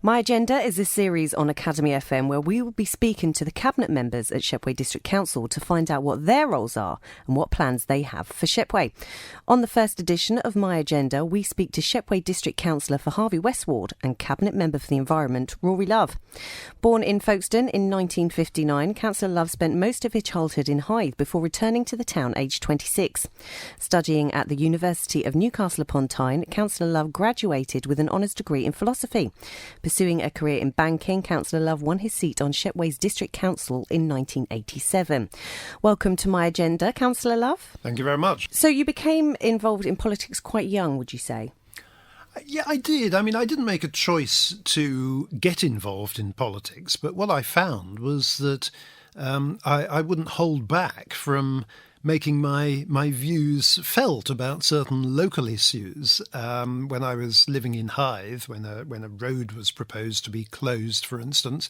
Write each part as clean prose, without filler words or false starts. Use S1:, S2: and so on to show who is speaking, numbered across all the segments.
S1: My Agenda is a series on Academy FM where we will be speaking to the Cabinet members at Shepway District Council to find out what their roles are and what plans they have for Shepway. On the first edition of My Agenda, we speak to Shepway District Councillor for Harvey West Ward and Cabinet Member for the Environment, Rory Love. Born in Folkestone in 1959, Councillor Love spent most of his childhood in Hythe before returning to the town aged 26. Studying at the University of Newcastle upon Tyne, Councillor Love graduated with an honours degree in philosophy. Pursuing a career in banking, Councillor Love won his seat on Shepway's District Council in 1987. Welcome to My Agenda, Councillor Love.
S2: Thank you very much.
S1: So you became involved in politics quite young, would you say?
S2: Yeah, I did. I mean, I didn't make a choice to get involved in politics, but what I found was that I wouldn't hold back from making my views felt about certain local issues. When I was living in Hythe, when a road was proposed to be closed, for instance,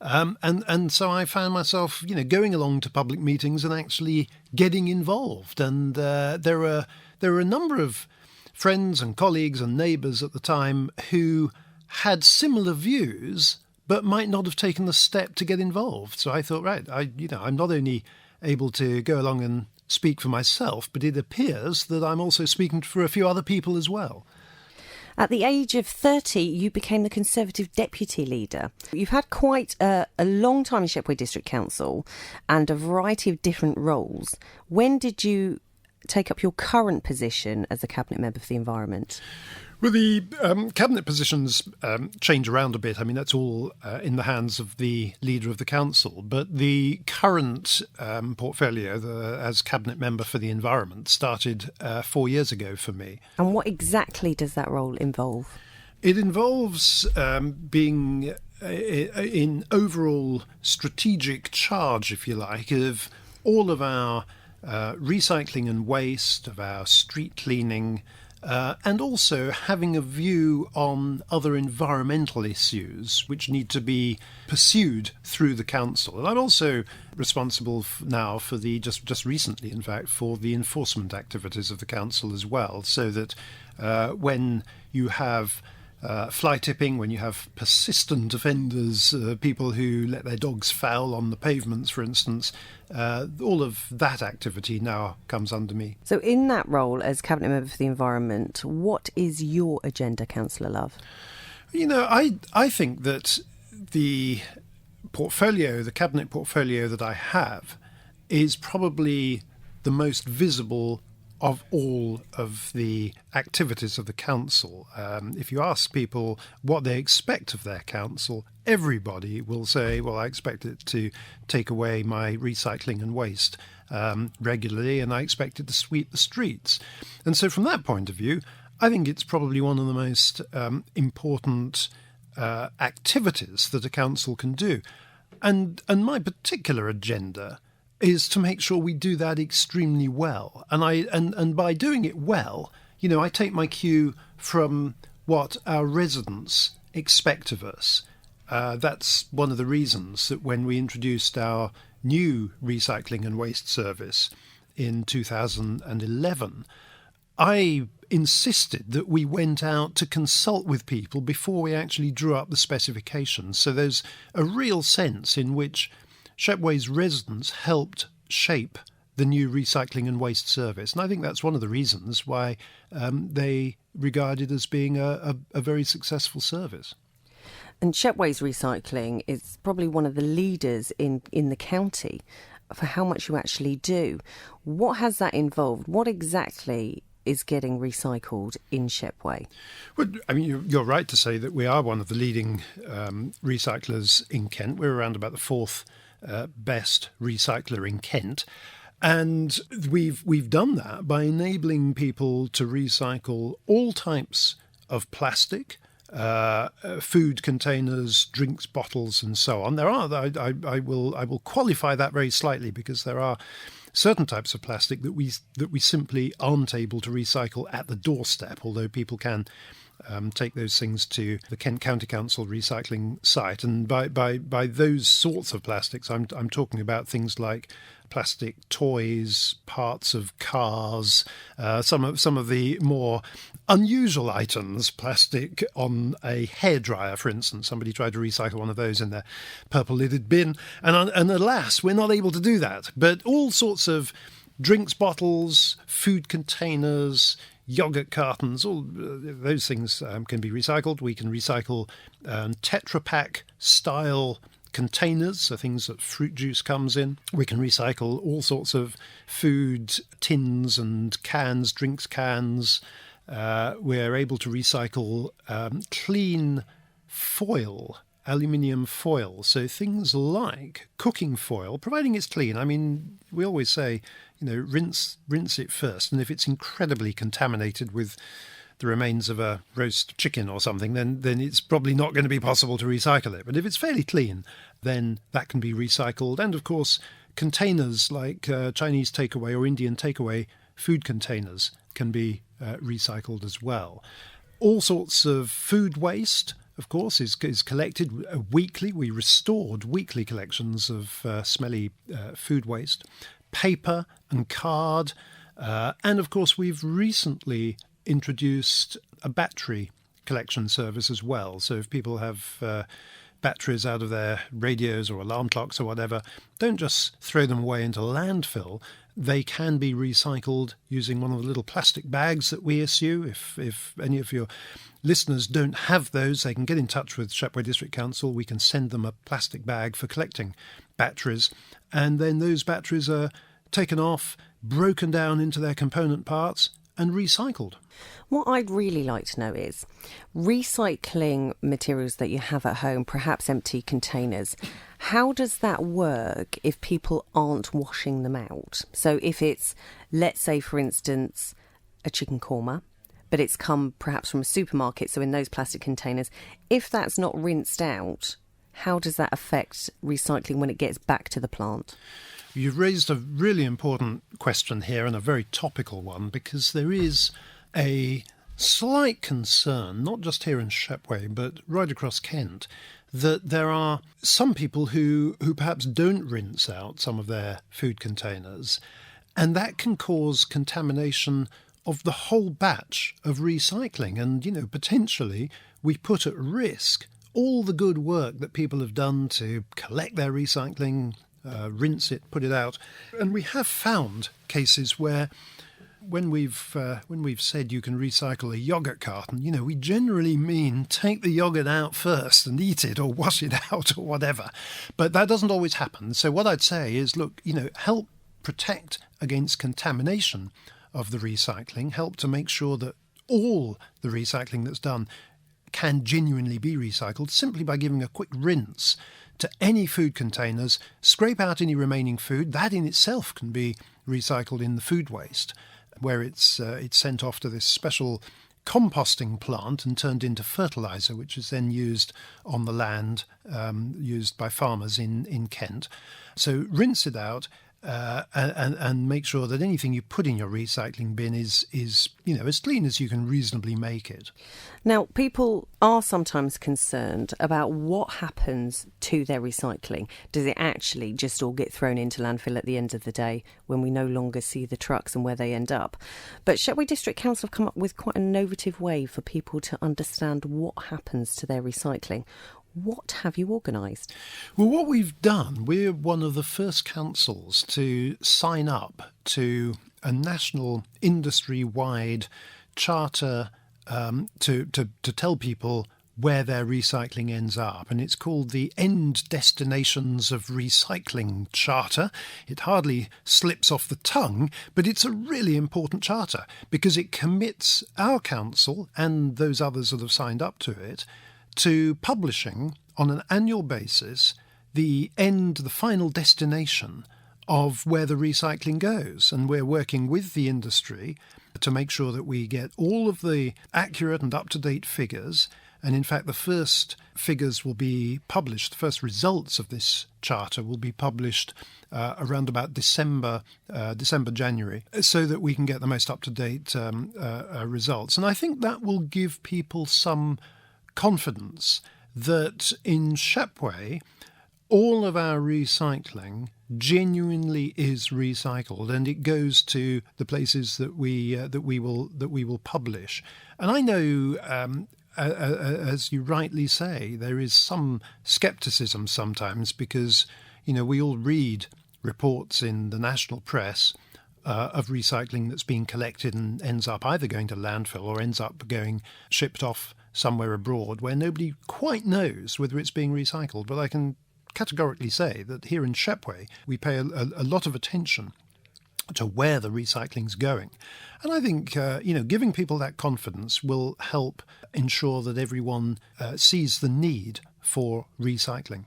S2: and so I found myself, going along to public meetings and actually getting involved. And there were a number of friends and colleagues and neighbours at the time who had similar views, but might not have taken the step to get involved. So I thought, right, I'm not only able to go along and speak for myself, but it appears that I'm also speaking for a few other people as well.
S1: At the age of 30, you became the Conservative Deputy Leader. You've had quite a long time in Shepway District Council and a variety of different roles. When did you take up your current position as a Cabinet Member for the Environment?
S2: Well, the cabinet positions change around a bit. I mean, that's all in the hands of the leader of the council. But the current portfolio as cabinet member for the environment started 4 years ago for me.
S1: And what exactly does that role involve?
S2: It involves being in overall strategic charge, if you like, of all of our recycling and waste, of our street cleaning, and also having a view on other environmental issues which need to be pursued through the council. And I'm also responsible now for just recently, in fact, for the enforcement activities of the council as well, so that when you have fly tipping, when you have persistent offenders, people who let their dogs foul on the pavements, for instance, all of that activity now comes under me.
S1: So in that role as Cabinet Member for the Environment, what is your agenda, Councillor Love?
S2: I think that the cabinet portfolio that I have is probably the most visible of all of the activities of the council. If you ask people what they expect of their council, everybody will say, well, I expect it to take away my recycling and waste regularly, and I expect it to sweep the streets. And so from that point of view, I think it's probably one of the most important activities that a council can do. And my particular agenda is to make sure we do that extremely well. And by doing it well, I take my cue from what our residents expect of us. That's one of the reasons that when we introduced our new recycling and waste service in 2011, I insisted that we went out to consult with people before we actually drew up the specifications. So there's a real sense in which Shepway's residents helped shape the new recycling and waste service. And I think that's one of the reasons why they regard it as being a very successful service.
S1: And Shepway's recycling is probably one of the leaders in the county for how much you actually do. What has that involved? What exactly is getting recycled in Shepway?
S2: Well, I mean, you're right to say that we are one of the leading recyclers in Kent. We're around about the fourth best recycler in Kent. And we've done that by enabling people to recycle all types of plastic, food containers, drinks bottles, and so on. There are, I will qualify that very slightly, because there are certain types of plastic that we simply aren't able to recycle at the doorstep, although people can take those things to the Kent County Council recycling site. And by those sorts of plastics, I'm talking about things like plastic toys, parts of cars, some of the more unusual items, plastic on a hairdryer, for instance. Somebody tried to recycle one of those in their purple-lidded bin, and alas, we're not able to do that. But all sorts of drinks bottles, food containers, yogurt cartons, all those things can be recycled. We can recycle Tetra Pak style containers, so things that fruit juice comes in. We can recycle all sorts of food tins and cans, drinks cans. We're able to recycle clean foil, aluminium foil. So things like cooking foil, providing it's clean. I mean, we always say, rinse it first. And if it's incredibly contaminated with the remains of a roast chicken or something, then it's probably not going to be possible to recycle it. But if it's fairly clean, then that can be recycled. And of course, containers like Chinese takeaway or Indian takeaway food containers can be recycled as well. All sorts of food waste, of course, is collected weekly. We restored weekly collections of smelly food waste, paper and card. And of course, we've recently introduced a battery collection service as well. So if people have batteries out of their radios or alarm clocks or whatever, don't just throw them away into landfill. They can be recycled using one of the little plastic bags that we issue. If any of your listeners don't have those, they can get in touch with Shepway District Council. We can send them a plastic bag for collecting batteries. And then those batteries are taken off, broken down into their component parts and recycled.
S1: What I'd really like to know is recycling materials that you have at home, perhaps empty containers. How does that work if people aren't washing them out? So if it's, let's say, for instance, a chicken korma, but it's come perhaps from a supermarket, so in those plastic containers, if that's not rinsed out, how does that affect recycling when it gets back to the plant?
S2: You've raised a really important question here, and a very topical one, because there is a slight concern, not just here in Shepway, but right across Kent, that there are some people who perhaps don't rinse out some of their food containers, and that can cause contamination of the whole batch of recycling. And, potentially we put at risk all the good work that people have done to collect their recycling, rinse it, put it out. And we have found cases where when we've said you can recycle a yogurt carton, we generally mean take the yogurt out first and eat it or wash it out or whatever. But that doesn't always happen. So what I'd say is, look, help protect against contamination of the recycling, help to make sure that all the recycling that's done can genuinely be recycled simply by giving a quick rinse to any food containers, scrape out any remaining food. That in itself can be recycled in the food waste, where it's sent off to this special composting plant and turned into fertiliser, which is then used on the land, used by farmers in Kent. So rinse it out. And make sure that anything you put in your recycling bin is as clean as you can reasonably make it.
S1: Now, people are sometimes concerned about what happens to their recycling. Does it actually just all get thrown into landfill at the end of the day when we no longer see the trucks and where they end up? But Shepway District Council have come up with quite an innovative way for people to understand what happens to their recycling. What have you organised?
S2: Well, what we've done, we're one of the first councils to sign up to a national industry-wide charter to tell people where their recycling ends up. And it's called the End Destinations of Recycling Charter. It hardly slips off the tongue, but it's a really important charter because it commits our council and those others that have signed up to it to publishing on an annual basis the final destination of where the recycling goes. And we're working with the industry to make sure that we get all of the accurate and up-to-date figures. And in fact, the first figures will be published, the first results of this charter will be published around about December, January, so that we can get the most up-to-date results. And I think that will give people some confidence that in Shepway, all of our recycling genuinely is recycled, and it goes to the places that we will publish. And I know, as you rightly say, there is some scepticism sometimes because we all read reports in the national press of recycling that's being collected and ends up either going to landfill or ends up going shipped off somewhere abroad where nobody quite knows whether it's being recycled. But I can categorically say that here in Shepway we pay a lot of attention to where the recycling's going. And I think, giving people that confidence will help ensure that everyone sees the need for recycling.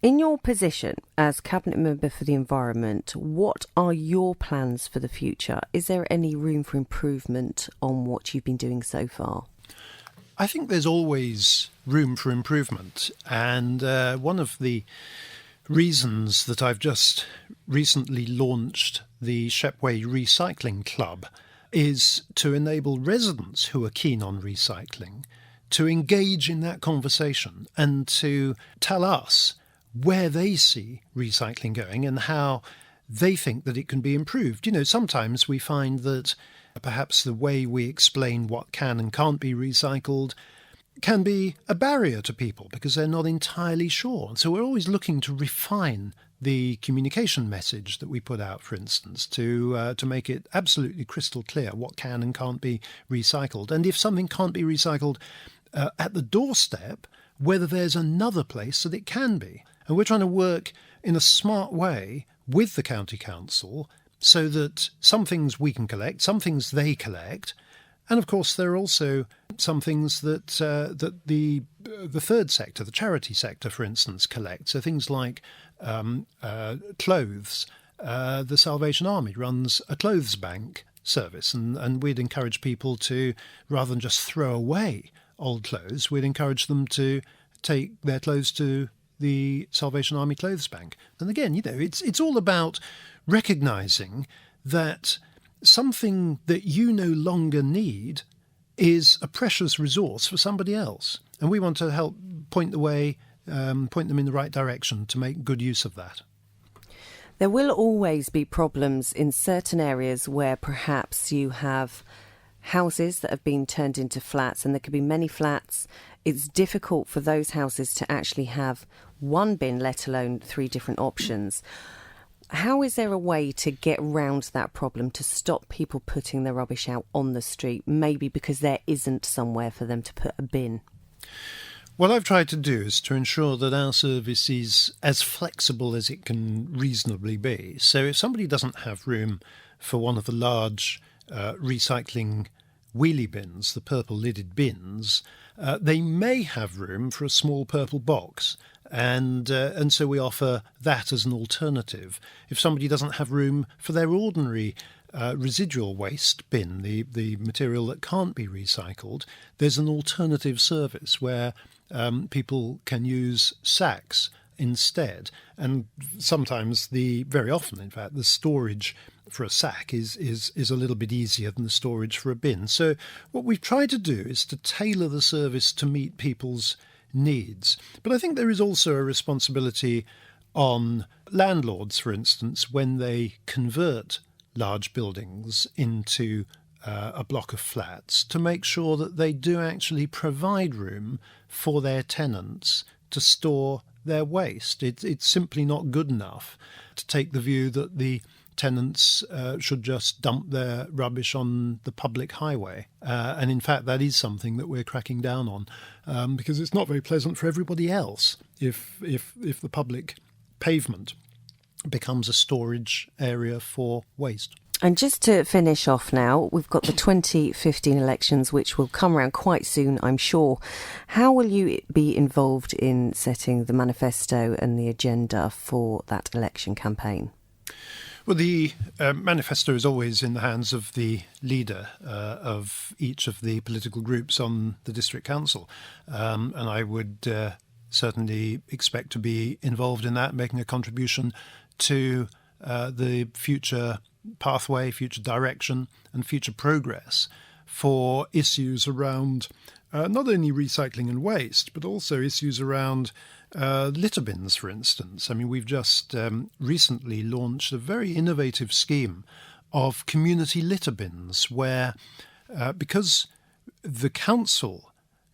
S1: In your position as Cabinet Member for the Environment, what are your plans for the future? Is there any room for improvement on what you've been doing so far?
S2: I think there's always room for improvement. And one of the reasons that I've just recently launched the Shepway Recycling Club is to enable residents who are keen on recycling to engage in that conversation and to tell us where they see recycling going and how they think that it can be improved. Sometimes we find that perhaps the way we explain what can and can't be recycled can be a barrier to people because they're not entirely sure. So we're always looking to refine the communication message that we put out, for instance, to make it absolutely crystal clear what can and can't be recycled. And if something can't be recycled at the doorstep, whether there's another place that it can be. And we're trying to work in a smart way with the County Council so that some things we can collect, some things they collect, and of course there are also some things that the third sector, the charity sector, for instance, collects. So things like clothes. The Salvation Army runs a clothes bank service, and we'd encourage people to, rather than just throw away old clothes, we'd encourage them to take their clothes to the Salvation Army Clothes Bank. And again, it's all about recognising that something that you no longer need is a precious resource for somebody else. And we want to help point them in the right direction to make good use of that.
S1: There will always be problems in certain areas where perhaps you have houses that have been turned into flats, and there could be many flats. It's difficult for those houses to actually have one bin, let alone 3 different options. How is there a way to get round that problem, to stop people putting their rubbish out on the street, maybe because there isn't somewhere for them to put a bin?
S2: What I've tried to do is to ensure that our service is as flexible as it can reasonably be. So if somebody doesn't have room for one of the large recycling wheelie bins, the purple lidded bins, they may have room for a small purple box. And so we offer that as an alternative. If somebody doesn't have room for their ordinary residual waste bin, the material that can't be recycled, there's an alternative service where people can use sacks instead. And sometimes, very often in fact, the storage for a sack is a little bit easier than the storage for a bin. So what we've tried to do is to tailor the service to meet people's needs. But I think there is also a responsibility on landlords, for instance, when they convert large buildings into a block of flats, to make sure that they do actually provide room for their tenants to store their waste. It's simply not good enough to take the view that the tenants should just dump their rubbish on the public highway. And in fact, that is something that we're cracking down on, because it's not very pleasant for everybody else if the public pavement becomes a storage area for waste.
S1: And just to finish off now, we've got the 2015 elections, which will come around quite soon, I'm sure. How will you be involved in setting the manifesto and the agenda for that election campaign?
S2: Well, the manifesto is always in the hands of the leader of each of the political groups on the district council, and I would certainly expect to be involved in that, making a contribution to the future pathway, future direction, and future progress for issues around not only recycling and waste, but also issues around litter bins, for instance. I mean, we've just recently launched a very innovative scheme of community litter bins where, because the council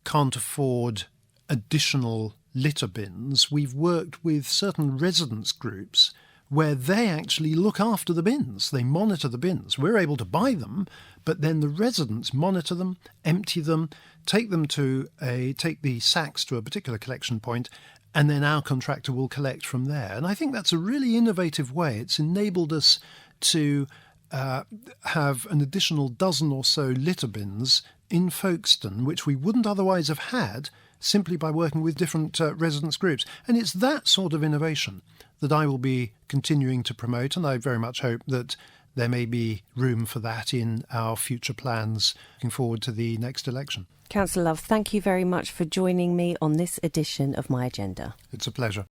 S2: can't afford additional litter bins, we've worked with certain residents groups where they actually look after the bins. They monitor the bins. We're able to buy them, but then the residents monitor them, empty them, take the sacks to a particular collection point, and then our contractor will collect from there. And I think that's a really innovative way. It's enabled us to have an additional dozen or so litter bins in Folkestone, which we wouldn't otherwise have had simply by working with different residents groups. And it's that sort of innovation that I will be continuing to promote, and I very much hope that there may be room for that in our future plans looking forward to the next election.
S1: Councillor Love, thank you very much for joining me on this edition of My Agenda.
S2: It's a pleasure.